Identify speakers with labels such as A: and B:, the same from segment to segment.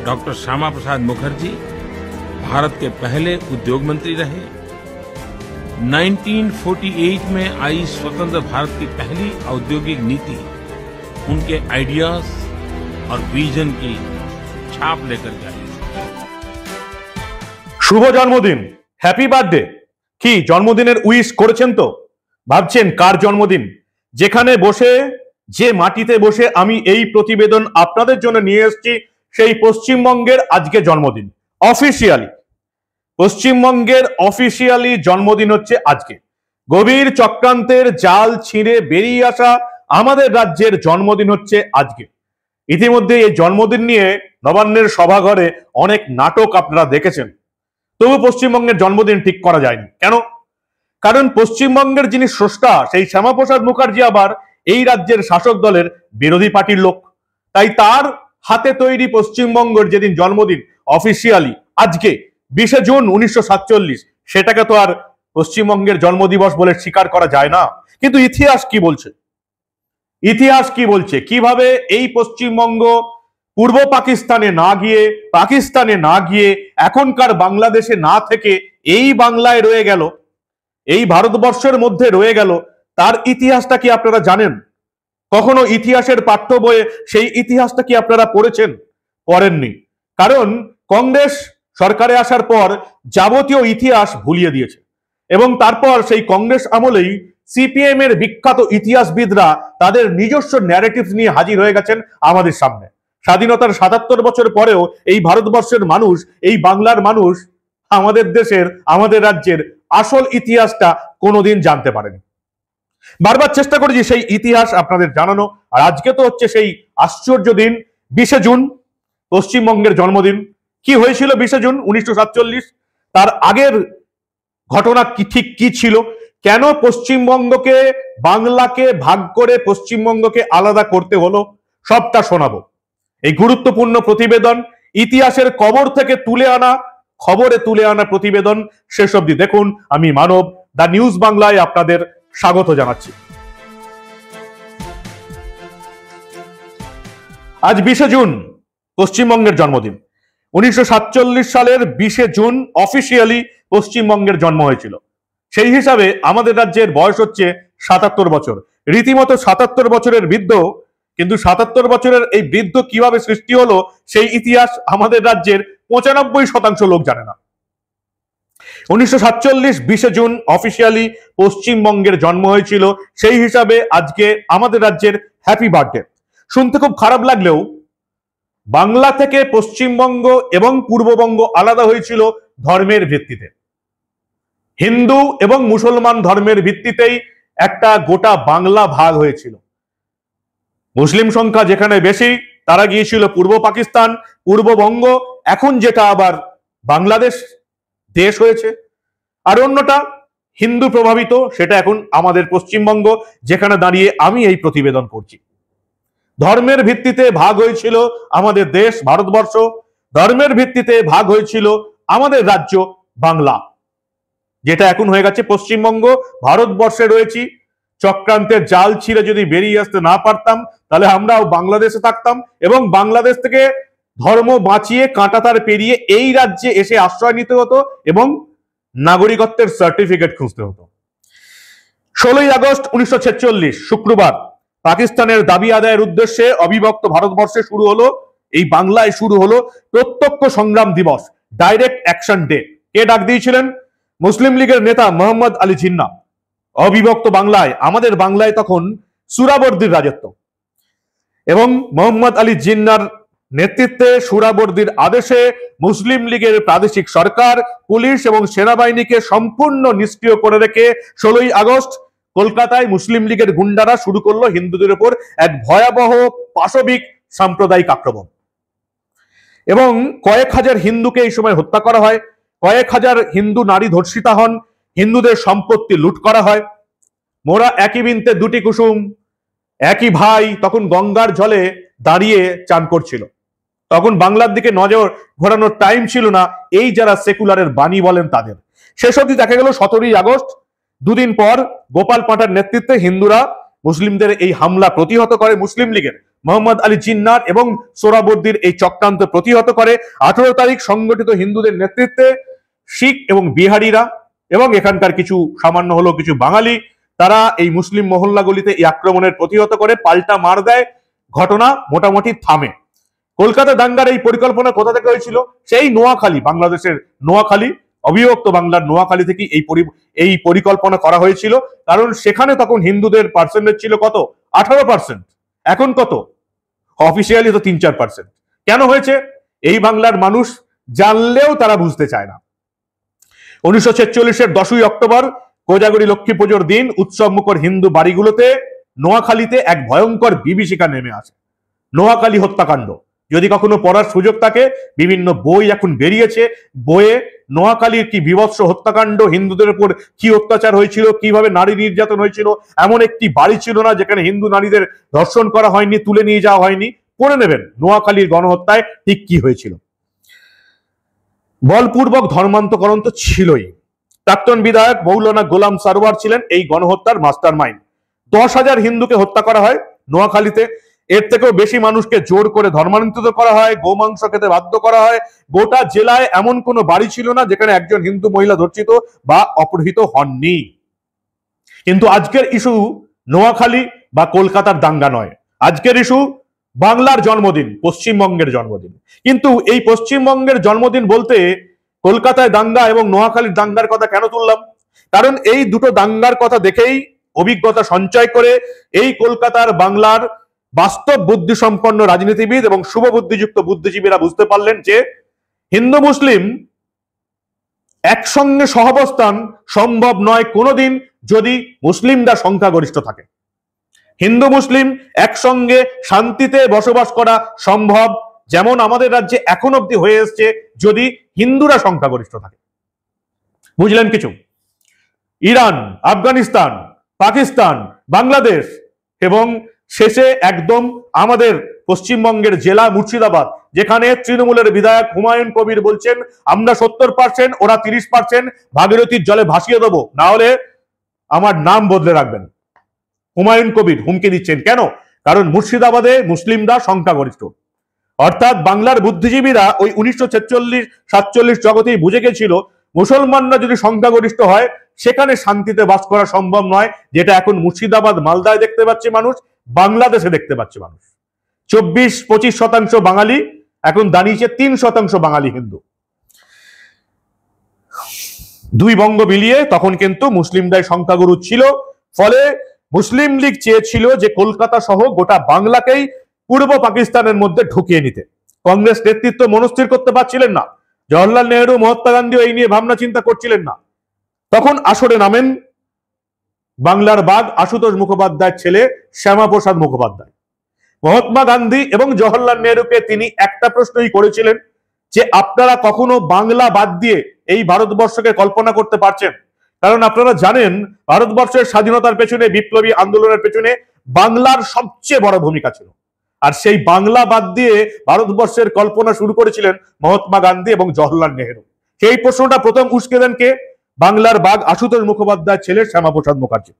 A: Doctor Shyama Prasad Mukherjee Bharat के पहले उद्योग मंत्री रहे। 1948 में आई स्वतंत्र भारत की पहली औद्योगिक नीति उनके आइडियाज और विजन की छाप लेकर के आई।
B: शुभ जन्मदिन, हैप्पी बार्थडे। কি জন্মদিনের উইশ করেছেন তো? ভাবছেন কার জন্মদিন? যেখানে বসে, যে মাটিতে বসে আমি এই প্রতিবেদন আপনাদের জন্য নিয়ে এসেছি, সেই পশ্চিমবঙ্গের আজকে জন্মদিন। অফিসিয়ালি পশ্চিমবঙ্গের অফিসিয়ালি জন্মদিন হচ্ছে আজকে। গভীর চক্রান্তের জাল ছিঁড়ে বেরিয়ে আসা আমাদের রাজ্যের জন্মদিন হচ্ছে আজকে। ইতিমধ্যে এই জন্মদিন নিয়ে নবান্নের সভাঘরে অনেক নাটক আপনারা দেখেছেন, তবু পশ্চিমবঙ্গের জন্মদিন ঠিক করা যায়নি। কেন? কারণ পশ্চিমবঙ্গের যিনি স্রষ্টা, সেই শ্যামাপ্রসাদ মুখার্জি আবার এই রাজ্যের শাসক দলের বিরোধী পার্টির লোক। তাই তার হাতে তৈরি পশ্চিমবঙ্গের যেদিন জন্মদিন অফিসিয়ালি আজকে 20শে জুন 1947, সেটাকে তো আর পশ্চিমবঙ্গের জন্মদিবস বলে স্বীকার করা যায় না। কিন্তু ইতিহাস কি বলছে? ইতিহাস কি বলছে? কিভাবে এই পশ্চিমবঙ্গ পূর্ব পাকিস্তানে না গিয়ে এখনকার বাংলাদেশে না থেকে এই বাংলায় রয়ে গেল, এই ভারতবর্ষের মধ্যে রয়ে গেল, তার ইতিহাসটা কি আপনারা জানেন? কখনো ইতিহাসের পাঠ্য বইয়ে সেই ইতিহাসটা কি আপনারা পড়েছেন? পড়েননি। কারণ কংগ্রেস সরকারে আসার পর যাবতীয় ইতিহাস ভুলিয়ে দিয়েছে এবং তারপর সেই কংগ্রেস আমলেই সিপিএম এর বিখ্যাত ইতিহাসবিদরা তাদের নিজস্ব ন্যারেটিভ নিয়ে হাজির হয়ে গেছেন আমাদের সামনে। স্বাধীনতার ৭৭ বছর পরেও এই ভারতবর্ষের মানুষ, এই বাংলার মানুষ আমাদের দেশের, আমাদের রাজ্যের আসল ইতিহাসটা কোনোদিন জানতে পারেনি। বারবার চেষ্টা করেছি সেই ইতিহাস আপনাদের জানানো, আর আজকে তো হচ্ছে সেই আশ্চর্য দিন 20শে জুন, পশ্চিমবঙ্গের জন্মদিন। কি হয়েছিল 20শে জুন 1947? তার আগের ঘটনা ঠিক কি ছিল? কেন পশ্চিমবঙ্গকে, বাংলাকে ভাগ করে পশ্চিমবঙ্গকে আলাদা করতে হলো, সবটা শোনাবো। এই গুরুত্বপূর্ণ প্রতিবেদন, ইতিহাসের কবর থেকে খবরে তুলে আনা প্রতিবেদন শেষ অবধি দেখুন। আমি মানব, দা নিউজ বাংলায় আপনাদের স্বাগত জানাচ্ছি। আজ 20শে জুন পশ্চিমবঙ্গের জন্মদিন। 1947 সালের 20শে জুন অফিসিয়ালি পশ্চিমবঙ্গের জন্ম হয়েছিল। সেই হিসাবে আমাদের রাজ্যের বয়স হচ্ছে ৭৭ বছর। রীতিমতো ৭৭ বছরের বৃদ্ধ। কিন্তু ৭৭ বছরের এই বৃদ্ধ কিভাবে সৃষ্টি হলো, সেই ইতিহাস আমাদের রাজ্যের ৯৫% লোক জানে না। 1947 20শে জুন অফিসিয়ালি পশ্চিমবঙ্গের জন্ম হয়েছিল। সেই হিসাবে আজকে আমাদের রাজ্যের হ্যাপি বার্থডে। শুনতে খুব খারাপ লাগলেও বাংলা থেকে পশ্চিমবঙ্গ এবং পূর্ববঙ্গ আলাদা হয়েছিল ধর্মের ভিত্তিতে। হিন্দু এবং মুসলমান ধর্মের ভিত্তিতেই একটা গোটা বাংলা ভাগ হয়েছিল। মুসলিম সংখ্যা যেখানে বেশি, তারা গিয়েছিল পূর্ব পাকিস্তান, পূর্ববঙ্গ, এখন যেটা আবার বাংলাদেশ দেশ হয়েছে। আর অন্যটা হিন্দু প্রভাবিত, সেটা এখন আমাদের পশ্চিমবঙ্গ, যেখানে দাঁড়িয়ে আমি এই প্রতিবেদন করছি। ধর্মের ভিত্তিতে ভাগ হয়েছিল আমাদের দেশ ভারতবর্ষ, ধর্মের ভিত্তিতে ভাগ হয়েছিল আমাদের রাজ্য বাংলা, যেটা এখন হয়ে গেছে পশ্চিমবঙ্গ। ভারতবর্ষে রয়েছি, চক্রান্তের জাল ছিঁড়ে যদি বেরিয়ে আসতে না পারতাম, তাহলে আমরাও বাংলাদেশে থাকতাম এবং বাংলাদেশ থেকে ধর্ম বাঁচিয়ে কাঁটাতার পেরিয়ে এই রাজ্যে এসে আশ্রয় নিতে হতো এবং নাগরিকত্বের সার্টিফিকেট খুঁজতে হতো। 16ই আগস্ট 1946 শুক্রবার পাকিস্তানের দাবি আদায়ের উদ্দেশ্যে অবিভক্ত ভারতবর্ষে শুরু হলো, এই বাংলায় শুরু হলো প্রত্যক্ষ সংগ্রাম দিবস, ডাইরেক্ট অ্যাকশন ডে। কে ডাক দিয়েছিলেন? মুসলিম লীগের নেতা মোহাম্মদ আলী জিন্নাহ। অবিভক্ত বাংলায়, আমাদের বাংলায় তখন সুরাবর্দির রাজত্ব এবং মোহাম্মদ আলী জিন্নাহর নেতৃত্বে সুরাবর্দির আদেশে মুসলিম লীগের প্রাদেশিক সরকার, পুলিশ এবং সেনাবাহিনীকে সম্পূর্ণ নিষ্ক্রিয় করে রেখে 16ই আগস্ট কলকাতায় মুসলিম লীগের গুন্ডারা শুরু করলো হিন্দুদের উপর এক ভয়াবহ পাশবিক সাম্প্রদায়িক আক্রমণ এবং কয়েক হাজার হিন্দুকে এই সময় হত্যা করা হয়। কয়েক হাজার হিন্দু নারী ধর্ষিতা হন, হিন্দুদের সম্পত্তি লুট করা হয়। মোরা একই বৃন্তে দুটি কুসুম, একই ভাই তখন গঙ্গার জলে দাঁড়িয়ে চান করছিল। তখন বাংলার দিকে নজর ঘোরানোর টাইম ছিল না এই যারা সেকুলারের বাণী বলেন তাদের। শেষ অবধি দেখা গেল 17ই আগস্ট, দুদিন পর গোপাল পাঁঠার নেতৃত্বে হিন্দুরা মুসলিমদের এই হামলা প্রতিহত করে মুসলিম লীগের মোহাম্মদ আলী জিন্নাহ এবং সোহরাবর্দীর এই চক্রান্ত প্রতিহত করে 18 তারিখ সংগঠিত হিন্দুদের নেতৃত্বে শিখ এবং বিহারিরা এবং এখানকার কিছু সামান্য হলেও কিছু বাঙালি তারা এই মুসলিম মহল্লাগুলিতে এই আক্রমণের প্রতিহত করে পাল্টা মার দেয়। ঘটনা মোটামুটি থামে। কলকাতা দাঙ্গার এই পরিকল্পনা কোথা থেকে হয়েছিল? সেই নোয়াখালী, বাংলাদেশের নোয়াখালী, অবিভক্ত বাংলার নোয়াখালী থেকে এই পরিকল্পনা করা হয়েছিল। কারণ সেখানে তখন হিন্দুদের পার্সেন্টেজ ছিল কত? 18%। এখন কত? অফিসিয়ালি তো 3-4%। কেন হয়েছে? এই বাংলার মানুষ জানলেও তারা বুঝতে চায় না। 1946-এর 10ই অক্টোবর কোজাগরী লক্ষ্মী পুজোর দিন উৎসবমুখর হিন্দু বাড়িগুলোতে নোয়াখালীতে এক ভয়ঙ্কর বিভীষিকা নেমে আসে। নোয়াখালী হত্যাকাণ্ড যদি কখনো পড়ার সুযোগ থাকে, বিভিন্ন বই এখন বেরিয়েছে, বইয়ে নোয়াখালীর কি বিভৎস হত্যাকাণ্ড, হিন্দুদের উপর কি অত্যাচার হয়েছিল, কিভাবে নারী নির্যাতন হয়েছিল। এমন একটি বাড়ি ছিল না যেখানে হিন্দু নারীদের ধর্ষণ করা হয়নি, তুলে নিয়ে যাওয়া হয়নি। পড়ে নেবেন নোয়াখালীর গণহত্যায় ঠিক কি হয়েছিল। বলপূর্বক ধর্মান্তকরণ তো ছিলই। প্রাক্তন বিধায়ক মৌলানা গোলাম সারোয়ার ছিলেন এই গণহত্যার মাস্টার মাইন্ড। 10,000 হিন্দুকে হত্যা করা হয় নোয়াখালীতে। এর থেকেও বেশি মানুষকে জোর করে ধর্মান্তরিত করা হয়, গোমাংস খেতে বাধ্য করা হয়। গোটা জেলায় এমন কোনো বাড়ি ছিল না যেখানে একজন হিন্দু মহিলা ধর্ষিত বা অপহৃত হননি। কিন্তু আজকের ইস্যু নোয়াখালী বা কলকাতার দাঙ্গা নয়। আজকের ইস্যু বাংলার জন্মদিন, পশ্চিমবঙ্গের জন্মদিন। কিন্তু এই পশ্চিমবঙ্গের জন্মদিন বলতে কলকাতায় দাঙ্গা এবং নোয়াখালীর দাঙ্গার কথা কেন তুললাম? কারণ এই দুটো দাঙ্গার কথা দেখেই অভিজ্ঞতা সঞ্চয় করে এই কলকাতার বাংলার বাস্তব বুদ্ধিসম্পন্ন রাজনীতিবিদ এবং শুভবুদ্ধিযুক্ত বুদ্ধিজীবীরা বুঝতে পারলেন যে হিন্দু মুসলিম একসঙ্গে সহাবস্থান সম্ভব নয় কোনোদিন যদি মুসলিমরা সংখ্যাগরিষ্ঠ থাকে। হিন্দু মুসলিম একসঙ্গে শান্তিতে বসবাস করা সম্ভব যেমন আমাদের রাজ্যে এখন অব্দি হয়ে এসছে যদি হিন্দুরা সংখ্যাগরিষ্ঠ থাকে। বুঝলেন কিছু? ইরান, আফগানিস্তান, পাকিস্তান, বাংলাদেশ এবং শেষে একদম আমাদের পশ্চিমবঙ্গের জেলা মুর্শিদাবাদ, যেখানে তৃণমূলের বিধায়ক হুমায়ুন কবির বলছেন আমরা 70%, ওরা 30%, ভাগীরথীর জলে ভাসিয়ে দেবো, না হলে আমার নাম বদলে রাখবেন। হুমায়ুন কবির হুমকি দিচ্ছেন। কেন? কারণ মুর্শিদাবাদে মুসলিমরা সংখ্যাগরিষ্ঠ। অর্থাৎ বাংলার বুদ্ধিজীবীরা ওই 1946-47 জগতেই বুঝে গেছিল মুসলমানরা যদি সংখ্যাগরিষ্ঠ হয় সেখানে শান্তিতে বাস করা সম্ভব নয়, যেটা এখন মুর্শিদাবাদ, মালদায় দেখতে পাচ্ছে মানুষ, বাংলাদেশে দেখতে পাচ্ছে মানুষ। 24-25% বাঙালি, এখন দাঁড়িয়েছে 3% বাঙালি হিন্দু। দুই বঙ্গ মিলিয়ে তখন কিন্তু মুসলিমরাই সংখ্যাগুরু ছিল। ফলে মুসলিম লীগ চেয়েছিল যে কলকাতা সহ গোটা বাংলাকেই পূর্ব পাকিস্তানের মধ্যে ঢুকিয়ে নিতে। কংগ্রেস নেতৃত্ব মনস্থির করতে পারছিলেন না। জওহরলাল নেহরু, মহাত্মা গান্ধীও এই নিয়ে ভাবনা চিন্তা করছিলেন না। তখন আসরে নামেন বাংলার বাঘ আশুতোষ মুখোপাধ্যায়ের ছেলে শ্যামাপ্রসাদ মুখোপাধ্যায়। মহাত্মা গান্ধী এবং জওহরলাল নেহরুকে তিনি একটা প্রশ্নই করেছিলেন যে আপনারা কখনো বাংলা বাদ দিয়ে এই ভারতবর্ষকে কল্পনা করতে পারছেন? কারণ আপনারা জানেন ভারতবর্ষের স্বাধীনতার পেছনে, বিপ্লবী আন্দোলনের পেছনে বাংলার সবচেয়ে বড় ভূমিকা ছিল। আর সেই বাংলা বাদ দিয়ে ভারতবর্ষের কল্পনা শুরু করেছিলেন মহাত্মা গান্ধী এবং জওহরলাল নেহরু। সেই প্রশ্নটা প্রথম উস্কে দেন কে? বাংলার বাঘ আশুতোষ মুখোপাধ্যায়ের ছেলে শ্যামাপ্রসাদ মুখার্জি।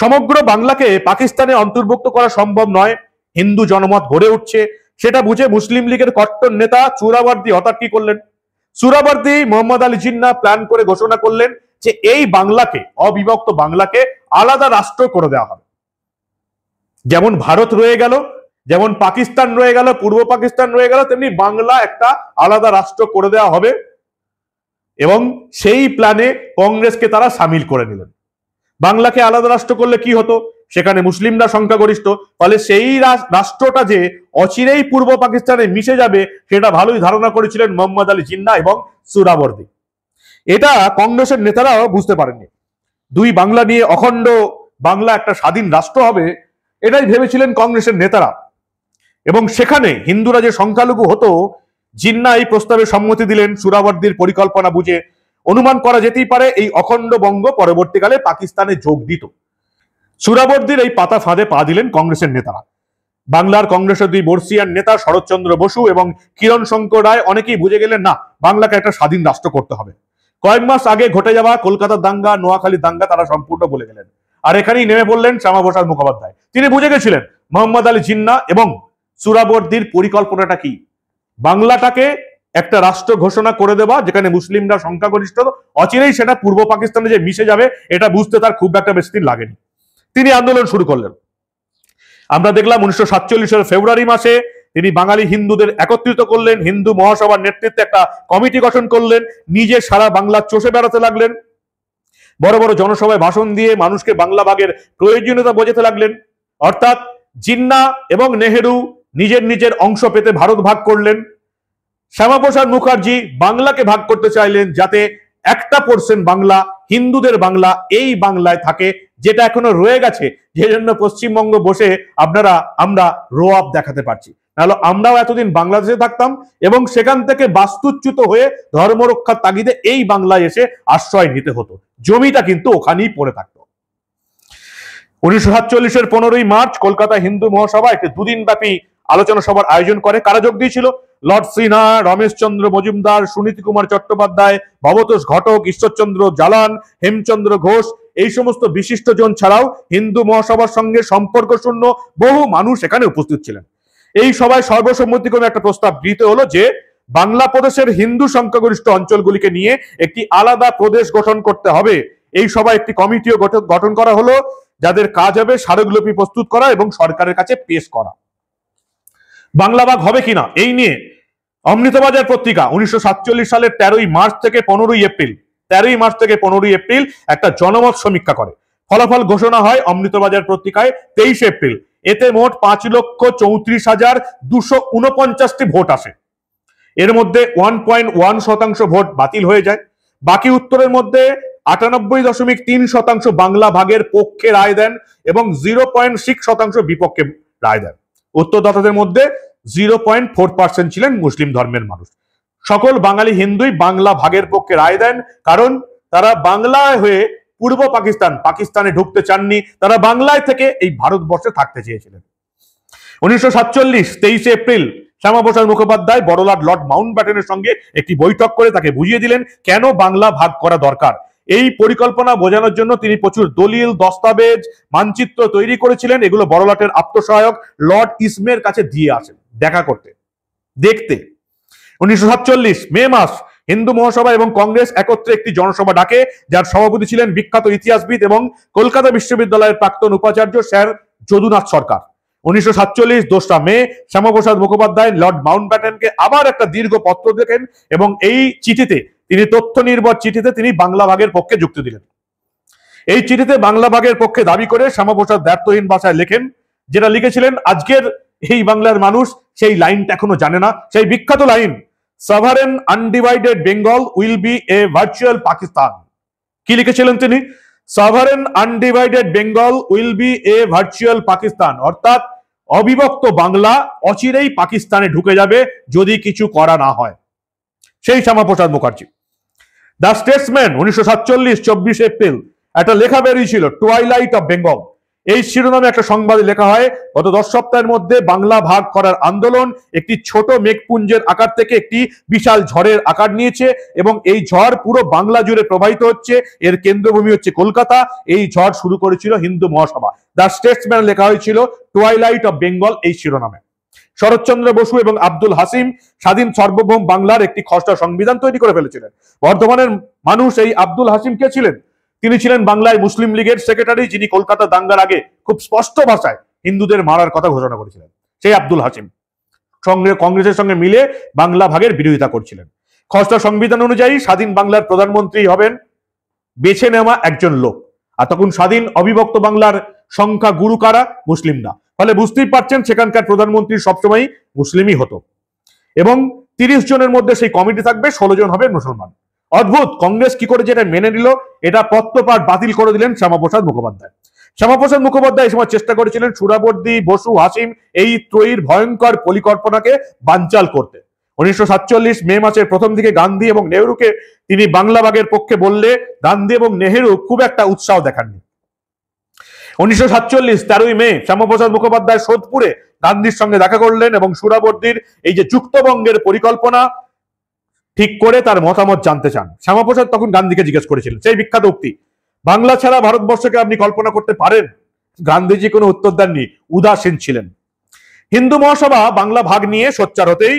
B: সমগ্র বাংলাকে পাকিস্তানে অন্তর্ভুক্ত করা সম্ভব নয়, হিন্দু জনমত গড়ে উঠছে, সেটা বুঝে মুসলিম লীগের কট্টর নেতা সোহরাওয়ার্দী হঠাৎ কি করলেন? সোহরাওয়ার্দী মোহাম্মদ আলী জিন্নাহ প্ল্যান করে ঘোষণা করলেন যে এই বাংলাকে, অবিভক্ত বাংলাকে আলাদা রাষ্ট্র করে দেওয়া হবে। যেমন ভারত রয়ে গেল, যেমন পাকিস্তান রয়ে গেল, পূর্ব পাকিস্তান রয়ে গেল, তেমনি বাংলা একটা আলাদা রাষ্ট্র করে দেওয়া হবে। এবং সেই প্ল্যানে কংগ্রেসকে তারা সামিল করে নিলেন। বাংলাকে আলাদা রাষ্ট্র করলে কি হতো? সেখানে মুসলিমরা সংখ্যাগরিষ্ঠ, ফলে সেই রাষ্ট্রটা যে অচিরেই পূর্ব পাকিস্তানে মিশে যাবে সেটা ভালোই ধারণা করেছিলেন মোহাম্মদ আলী জিন্নাহ এবং সোহরাওয়ার্দী। এটা কংগ্রেসের নেতারাও বুঝতে পারেননি। দুই বাংলা নিয়ে অখণ্ড বাংলা একটা স্বাধীন রাষ্ট্র হবে, এটাই ভেবেছিলেন কংগ্রেসের নেতারা। এবং সেখানে হিন্দুরা যে সংখ্যালঘু হতো, জিন্নাহ এই প্রস্তাবে সম্মতি দিলেন। সোহরাওয়ার্দীর পরিকল্পনা বুঝে অনুমান করা যেতেই পারে এই অখণ্ড বঙ্গ পরবর্তীকালে পাকিস্তানে যোগ দিত। সোহরাওয়ার্দীর এই পাতা ফাঁদে পা দিলেন কংগ্রেসের নেতারা। বাংলার কংগ্রেসের দুই বর্ষিয়ান নেতা শরৎচন্দ্র বসু এবং কিরণ শঙ্কর রায় অনেকেই বুঝে গেলেন না, বাংলাকে একটা স্বাধীন রাষ্ট্র করতে হবে। কয়েক মাস আগে ঘটে যাওয়া কলকাতার দাঙ্গা, নোয়াখালীর দাঙ্গা তারা সম্পূর্ণ বলে গেলেন। আর এখানেই নেমে পড়লেন শ্যামাপ্রসাদ মুখোপাধ্যায়। তিনি বুঝে গেছিলেন মোহাম্মদ আলী জিন্নাহ এবং সুহরাওয়ার্দীর পরিকল্পনাটা কি। বাংলাটাকে একটা রাষ্ট্র ঘোষণা করে দেওয়া যেখানে মুসলিমরা সংখ্যাগরিষ্ঠ, অচিরেই সেটা পূর্ব পাকিস্তানে যে মিশে যাবে এটা বুঝতে তার খুব একটা বেশি দিন লাগেনি। তিনি আন্দোলন শুরু করলেন। আমরা দেখলাম 1947 ফেব্রুয়ারি মাসে তিনি বাঙালি হিন্দুদের একত্রিত করলেন, হিন্দু মহাসভার নেতৃত্বে একটা কমিটি গঠন করলেন, নিজে সারা বাংলা চষে বেড়াতে লাগলেন, বড় বড় জনসভায় ভাষণ দিয়ে মানুষকে বাংলা ভাগের প্রয়োজনীয়তা বোঝাতে লাগলেন। অর্থাৎ জিন্নাহ এবং নেহেরু নিজের নিজের অংশ পেতে ভারত ভাগ করলেন। শ্যামাপ্রসাদ মুখার্জি বাংলাকে ভাগ করতে চাইলেন যাতে একটা পোর্শন বাংলা, হিন্দুদের বাংলা, এই বাংলায় থাকে, যেটা এখনো রয়ে গেছে, যে জন্য পশ্চিমবঙ্গ বসে আমরা রো আপ দেখাতে পারছি। নাহলে আমরাও এতদিন বাংলাদেশে থাকতাম এবং সেখান থেকে বাস্তুচ্যুত হয়ে ধর্মরক্ষার তাগিদে এই বাংলায় এসে আশ্রয় নিতে হতো, জমিটা কিন্তু ওখানেই পড়ে থাকতো। 1947 15ই মার্চ কলকাতা হিন্দু মহাসভা একটি দুদিন ব্যাপী আলোচনা সভার আয়োজন করে। কারা যোগ দিয়েছিল? লর্ড সিনহা, রমেশচন্দ্র মজুমদার, সুনীতি কুমার চট্টোপাধ্যায়, ভবতোষ ঘটক, ঈশ্বরচন্দ্র জালান, হেমচন্দ্র ঘোষ, এই সমস্ত বিশিষ্টজন ছাড়াও হিন্দু মহাসভার সঙ্গে সম্পর্ক শূন্য বহু মানুষ এখানে উপস্থিত ছিলেন। এই সভায় সর্বসম্মতিক্রমে একটা প্রস্তাব গৃহীত হলো যে বাংলা প্রদেশের হিন্দু সংখ্যাগরিষ্ঠ অঞ্চলগুলিকে নিয়ে একটি আলাদা প্রদেশ গঠন করতে হবে। এই সভায় একটি কমিটিও গঠন করা হলো, যাদের কাজ হবে স্মারকলিপি প্রস্তুত করা এবং সরকারের কাছে পেশ করা। বাংলা ভাগ হবে কিনা এই নিয়ে অমৃতবাজার পত্রিকা 1947 সালের 13ই মার্চ থেকে 15ই এপ্রিল একটা জনমত সমীক্ষা করে। ফলাফল ঘোষণা হয় অমৃতবাজার পত্রিকায় 23 এপ্রিল। এতে মোট 5,34,249টি ভোট আসে। এর মধ্যে 1.1% ভোট বাতিল হয়ে যায়। বাকি উত্তরের মধ্যে 98.3% বাংলা ভাগের পক্ষে রায় দেন এবং 0.6% বিপক্ষে রায় দেন। উত্তরদাতাদের মধ্যে 0.4% ছিলেন মুসলিম ধর্মের মানুষ। সকল বাঙালি হিন্দুই বাংলা ভাগের পক্ষে রায় দেন, কারণ তারা বাংলায় হয়ে পূর্ব পাকিস্তানে ঢুকতে চাননি, তারা বাংলায় থেকে এই ভারতবর্ষে থাকতে চেয়েছিলেন। 1947 23 এপ্রিল শ্যামাপ্রসাদ মুখোপাধ্যায় বড়লাট লর্ড মাউন্টব্যাটেনের সঙ্গে একটি বৈঠক করে তাকে বুঝিয়ে দিলেন কেন বাংলা ভাগ করা দরকার। এই পরিকল্পনা বোঝানোর জন্য তিনি প্রচুর দলিল, দস্তাবেজ, মানচিত্র তৈরি করেছিলেন। এগুলো বড়লাটের আত্মসহায়ক লর্ড ইসমের কাছে দিয়ে আসেন দেখা করতে, দেখতে। 1947 মে মাস হিন্দু মহাসভা এবং কংগ্রেস একত্রে একটি জনসভা ডাকে, যার সভাপতি ছিলেন বিখ্যাত ইতিহাসবিদ এবং কলকাতা বিশ্ববিদ্যালয়ের প্রাক্তন উপাচার্য স্যার যদুনাথ সরকার। 1947 2রা মে শ্যামাপ্রসাদ মুখোপাধ্যায় লর্ড মাউন্টব্যাটেনকে আবার একটা দীর্ঘ পত্র লেখেন এবং এই চিঠিতে তিনি তথ্য নির্ভর চিঠিতে তিনি বাংলা ভাগের পক্ষে যুক্তি দিলেন। এই চিঠিতে বাংলা ভাগের পক্ষে দাবি করে শ্যামাপ্রসাদ ব্যর্থহীন ভাষায় লেখেন, যেটা লিখেছিলেন আজকের এই বাংলার মানুষ সেই লাইনটা এখনো জানে না, সেই বিখ্যাত line, sovereign undivided Bengal will B a virtual Pakistan. কি লিখেছিলেন তিনি? Sovereign undivided Bengal will B a virtual Pakistan, অর্থাৎ অবিভক্ত বাংলা অচিরেই পাকিস্তানে ঢুকে যাবে যদি কিছু করা না হয়। সেই Shyamaprasad Mukherjee. The Statesman 1947 24 April একটা লেখা বেরিয়েছিল, টুয়াইলাইট অফ বেঙ্গল। এই শিরোনামে একটা সংবাদে লেখা হয়, গত 10 সপ্তাহের মধ্যে বাংলা ভাগ করার আন্দোলন একটি ছোট মেঘপুঞ্জের আকার থেকে একটি বিশাল ঝড়ের আকার নিয়েছে এবং এই ঝড় পুরো বাংলা জুড়ে প্রবাহিত হচ্ছে। এর কেন্দ্রভূমি হচ্ছে কলকাতা। এই ঝড় শুরু করেছিল হিন্দু মহাসভা। দ্য স্টেটসম্যান লেখা হয়েছিল টুয়াইলাইট অফ বেঙ্গল এই শিরোনামে। শরৎচন্দ্র বসু এবং আব্দুল হাসিম স্বাধীন সার্বভৌম বাংলার একটি খসড়া সংবিধান তৈরি করে ফেলেছিলেন। বর্ধমানের মানুষ এই আব্দুল হাসিম কে ছিলেন? তিনি ছিলেন বাংলায় মুসলিম লীগের সেক্রেটারি, যিনি কলকাতা দাঙ্গার আগে খুব স্পষ্ট ভাষায় হিন্দুদের মারার কথা ঘোষণা করেছিলেন। সেই আব্দুল হাসিম কংগ্রেসের সঙ্গে মিলে বাংলা ভাগের বিরোধিতা করছিলেন। খসড়া সংবিধান অনুযায়ী স্বাধীন বাংলার প্রধানমন্ত্রী হবেন বেছে নেওয়া একজন লোক। আর তখন স্বাধীন অবিভক্ত বাংলার সংখ্যা গুরু কারা? মুসলিমরা। ফলে বুঝতেই পারছেন সেখানকার প্রধানমন্ত্রী সবসময় মুসলিমই হতো এবং 30 জনের মধ্যে সেই কমিটি থাকবে, 16 জন হবে মুসলমান। অদ্ভুত, কংগ্রেস কি করে যেটা মেনে নিল, এটা পত্রপাঠ বাতিল করে দিলেন শ্যামাপ্রসাদ মুখোপাধ্যায়। শ্যামাপ্রসাদ মুখোপাধ্যায় এই সময় চেষ্টা করেছিলেন সুহরাওয়ার্দী, বসু, হাসিম এই ত্রয়ীর ভয়ঙ্কর পরিকল্পনাকে বানচাল করতে। 1947 মে মাসের প্রথম দিকে গান্ধী এবং নেহরুকে তিনি বাংলা ভাগের পক্ষে বললে গান্ধী এবং নেহরু খুব একটা উৎসাহ দেখাননি। 1947 13ই মে শ্যামাপ্রসাদ মুখোপাধ্যায় সোদপুরে গান্ধীর সঙ্গে দেখা করলেন এবং সুহরাওয়ার্দীর এই যে যুক্তবঙ্গের পরিকল্পনা ঠিক করে তার মতামত জানতে চান। শ্যামাপ্রসাদ তখন গান্ধীকে জিজ্ঞেস করেছিলেন সেই বিখ্যাত উক্তি, বাংলা ছাড়া ভারতবর্ষকে আপনি কল্পনা করতে পারেন? গান্ধীজি কোনো উত্তর দেননি, উদাসীন ছিলেন। হিন্দু মহাসভা বাংলা ভাগ নিয়ে সোচ্চার হতেই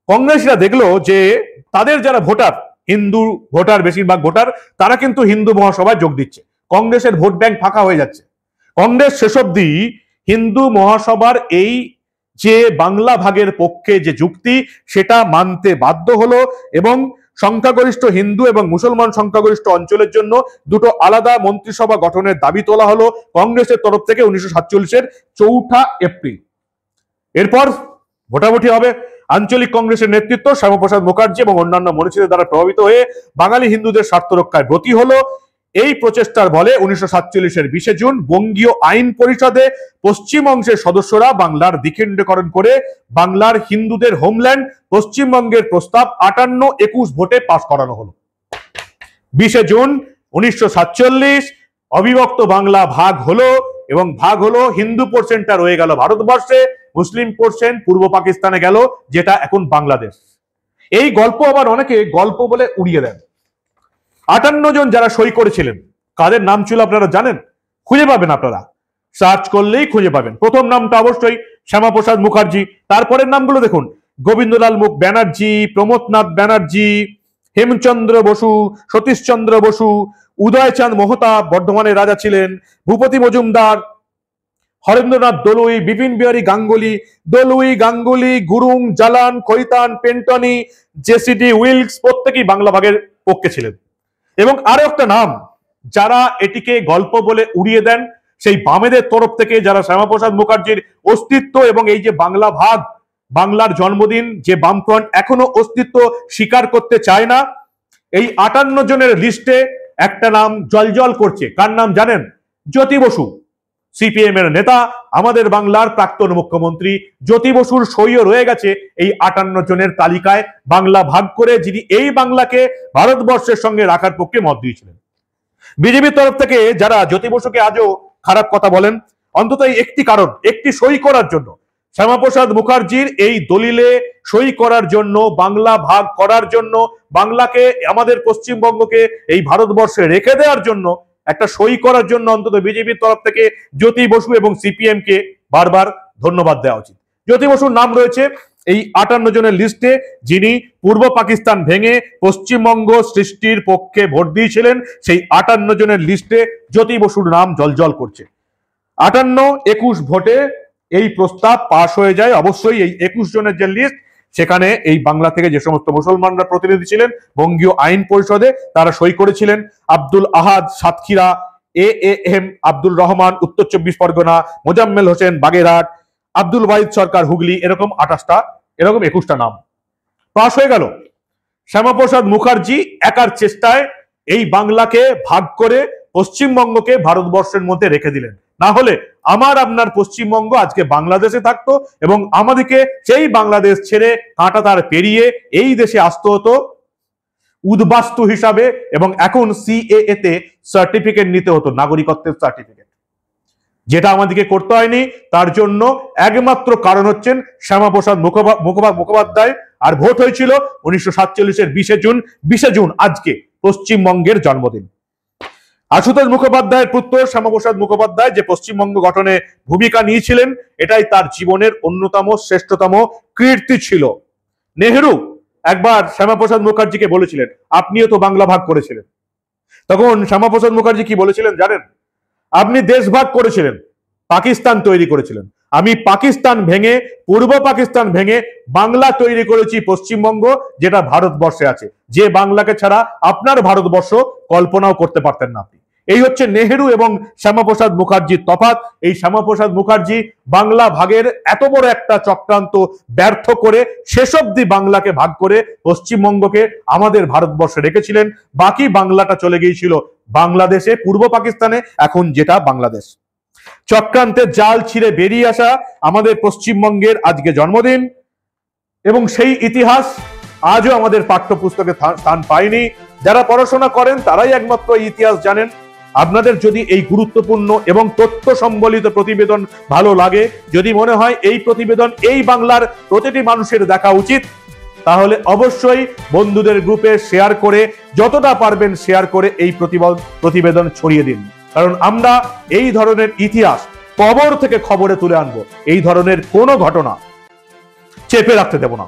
B: কংগ্রেসীরা দেখলো যে তাদের যারা ভোটার, হিন্দু ভোটার, বেশিরভাগ ভোটার, তারা কিন্তু হিন্দু মহাসভায় যোগ দিচ্ছে। কংগ্রেসের ভোট ব্যাংক ফাঁকা হয়ে যাচ্ছে। কংগ্রেস শেষ অবধি হিন্দু মহাসভার এই যে বাংলা ভাগের পক্ষে যে যুক্তি, সেটা মানতে বাধ্য হলো এবং সংখ্যাগরিষ্ঠ হিন্দু এবং মুসলমান সংখ্যাগরিষ্ঠ অঞ্চলের জন্য দুটো আলাদা মন্ত্রিসভা গঠনের দাবি তোলা হলো কংগ্রেসের তরফ থেকে 1947-এর 4 এপ্রিল। এরপর ভোটাভুটি হবে। আঞ্চলিক কংগ্রেসের নেতৃত্ব শ্যামাপ্রসাদ মুখার্জি এবং অন্যান্য মনীষীদের দ্বারা প্রভাবিত হয়ে বাঙালি হিন্দুদের স্বার্থ রক্ষায় ব্রতী হলো। এই প্রচেষ্টার বলে 1947-এর 20 জুন বঙ্গীয় আইন পরিষদে পশ্চিম অংশের সদস্যরা বাংলার দ্বিখণ্ডীকরণ করে বাংলার হিন্দুদের হোমল্যান্ড পশ্চিমবঙ্গের প্রস্তাব 58-21 ভোটে পাশ করানো হলো। 20 জুন 1947 অবিভক্ত বাংলা ভাগ হলো এবং ভাগ হলো, হিন্দু পোর্শনটা রয়ে গেল ভারতবর্ষে, মুসলিম পোর্শন পূর্ব পাকিস্তানে গেল, যেটা এখন বাংলাদেশ। এই গল্প আবার অনেকে গল্প বলে উড়িয়ে দেন। 58 জন যারা সই করেছিলেন, কাদের নাম ছিল আপনারা জানেন? খুঁজে পাবেন, আপনারা সার্চ করলেই খুঁজে পাবেন। প্রথম নামটা অবশ্যই শ্যামাপ্রসাদ মুখার্জি। তারপরের নামগুলো দেখুন: গোবিন্দলাল মুখ ব্যানার্জি, প্রমোদনাথ ব্যানার্জি, হেমচন্দ্র বসু, সতীশচন্দ্র বসু, উদয়চাঁদ মোহতাব বর্ধমানের রাজা ছিলেন, ভূপতি মজুমদার, হরেন্দ্রনাথ দলুই, বিপিন বিহারী গাঙ্গুলি, দলুই, গাঙ্গুলি, গুরুং, জালান, খৈতান, পেন্টনি, জেসিডি উইলস প্রত্যেকেই বাংলা ভাগের পক্ষে ছিলেন। এবং আরো একটা নাম যারা এটিকে গল্প বলে উড়িয়ে দেন, সেই বামেদের তরফ থেকে যারা শ্যামাপ্রসাদ মুখার্জির অস্তিত্ব এবং এই যে বাংলা ভাগ, বাংলার জন্মদিন, যে বামফ্রন্ট এখনো অস্তিত্ব স্বীকার করতে চায় না, এই 58 জনের লিস্টে একটা নাম জলজল করছে। কার নাম জানেন? জ্যোতি বসু, সিপিএম এর নেতা, আমাদের বাংলার প্রাক্তন মুখ্যমন্ত্রী জ্যোতি বসুর সইও রয়ে গেছে এই 58 জনের তালিকায়, বাংলা ভাগ করে যিনি এই বাংলাকে ভারতবর্ষের সঙ্গে রাখার পক্ষে মত দিয়েছিলেন। বিজেপির তরফ থেকে যারা জ্যোতি বসুকে আজও খারাপ কথা বলেন, অন্তত একটি কারণ, একটি সই করার জন্য, শ্যামাপ্রসাদ মুখার্জির এই দলিলে সই করার জন্য, বাংলা ভাগ করার জন্য, বাংলাকে, আমাদের পশ্চিমবঙ্গকে এই ভারতবর্ষে রেখে দেওয়ার জন্য, একটা সই করার জন্য অন্তত বিজেপির তরফ থেকে জ্যোতি বসু এবং সিপিএম কে বারবার ধন্যবাদ দেওয়া উচিত। জ্যোতি বসুর নাম রয়েছে এই 58 জনের লিস্টে, যিনি পূর্ব পাকিস্তান ভেঙে পশ্চিমবঙ্গ সৃষ্টির পক্ষে ভোট দিয়েছিলেন। সেই 58 জনের লিস্টে জ্যোতি বসুর নাম জলজল করছে। 58-21 ভোটে এই প্রস্তাব পাশ হয়ে যায়। অবশ্যই এই 21 জনের যে লিস্ট, সেখানে এই বাংলা থেকে যে সমস্ত মুসলমানরা প্রতিনিধি ছিলেন বঙ্গীয় আইন পরিষদে, তারা সই করেছিলেন। আব্দুল আহাদ সাতক্ষীরা, এএম আব্দুল রহমান উত্তর 24 পরগনা, মোজাম্মেল হোসেন বাগেরহাট, আব্দুল ওয়াহিদ সরকার হুগলি, এরকম 28টা, এরকম 21টা নাম পাশ হয়ে গেল। শ্যামাপ্রসাদ মুখার্জি একার চেষ্টায় এই বাংলাকে ভাগ করে পশ্চিমবঙ্গকে ভারতবর্ষের মধ্যে রেখে দিলেন। না হলে আমার আপনার পশ্চিমবঙ্গ আজকে বাংলাদেশে থাকতো এবং আমাদেরকে সেই বাংলাদেশ ছেড়ে কাঁটাতার পেরিয়ে এই দেশে আসতে হতো উদ্বাস্তু হিসাবে, এবং এখন সিএএ তে সার্টিফিকেট নিতে হতো, নাগরিকত্বের সার্টিফিকেট, যেটা আমাদেরকে করতে হয়নি। তার জন্য একমাত্র কারণ হচ্ছেন শ্যামাপ্রসাদ মুখোপাধ্যায়। আর ভোট হয়েছিল 1947-এর 20 জুন, আজকে পশ্চিমবঙ্গের জন্মদিন। আশুতোষ মুখোপাধ্যায়ের পুত্র শ্যামাপ্রসাদ মুখোপাধ্যায় যে পশ্চিমবঙ্গ গঠনে ভূমিকা নিয়েছিলেন, এটাই তার জীবনের অন্যতম শ্রেষ্ঠতম কীর্তি ছিল। নেহেরু একবার শ্যামাপ্রসাদ মুখার্জিকে বলেছিলেন, আপনিও তো বাংলা ভাগ করেছিলেন। তখন শ্যামাপ্রসাদ মুখার্জি কি বলেছিলেন জানেন? আপনি দেশ ভাগ করেছিলেন, পাকিস্তান তৈরি করেছিলেন, আমি পাকিস্তান ভেঙে, পূর্ব পাকিস্তান ভেঙে বাংলা তৈরি করেছি পশ্চিমবঙ্গ, যেটা ভারতবর্ষে আছে, যে বাংলাকে ছাড়া আপনার ভারতবর্ষ কল্পনাও করতে পারতেন না আপনি। এই হচ্ছে নেহেরু এবং শ্যামাপ্রসাদ মুখার্জির তফাৎ। এই শ্যামাপ্রসাদ মুখার্জি বাংলা ভাগের এত বড় একটা চক্রান্ত ব্যর্থ করে শেষ অবধি বাংলাকে ভাগ করে পশ্চিমবঙ্গকে আমাদের ভারতবর্ষে রেখেছিলেন। বাকি বাংলাটা চলে গিয়েছিল বাংলাদেশে, পূর্ব পাকিস্তানে, এখন যেটা বাংলাদেশ। চক্রান্তের জাল ছিঁড়ে বেরিয়ে আসা আমাদের পশ্চিমবঙ্গের আজকে জন্মদিন, এবং সেই ইতিহাস আজও আমাদের পাঠ্যপুস্তকে স্থান পায়নি। যারা পড়াশোনা করেন তারাই একমাত্র ইতিহাস জানেন। আপনাদের যদি এই গুরুত্বপূর্ণ এবং তথ্য সম্বলিত প্রতিবেদন ভালো লাগে, যদি মনে হয় এই প্রতিবেদন এই বাংলার প্রতিটি মানুষের দেখা উচিত, তাহলে অবশ্যই বন্ধুদের গ্রুপে শেয়ার করে, যতটা পারবেন শেয়ার করে এই প্রতিবেদন ছড়িয়ে দিন। কারণ আমরা এই ধরনের ইতিহাস কবর থেকে খবরে তুলে আনবো। এই ধরনের কোনো ঘটনা চেপে রাখতে দেব না।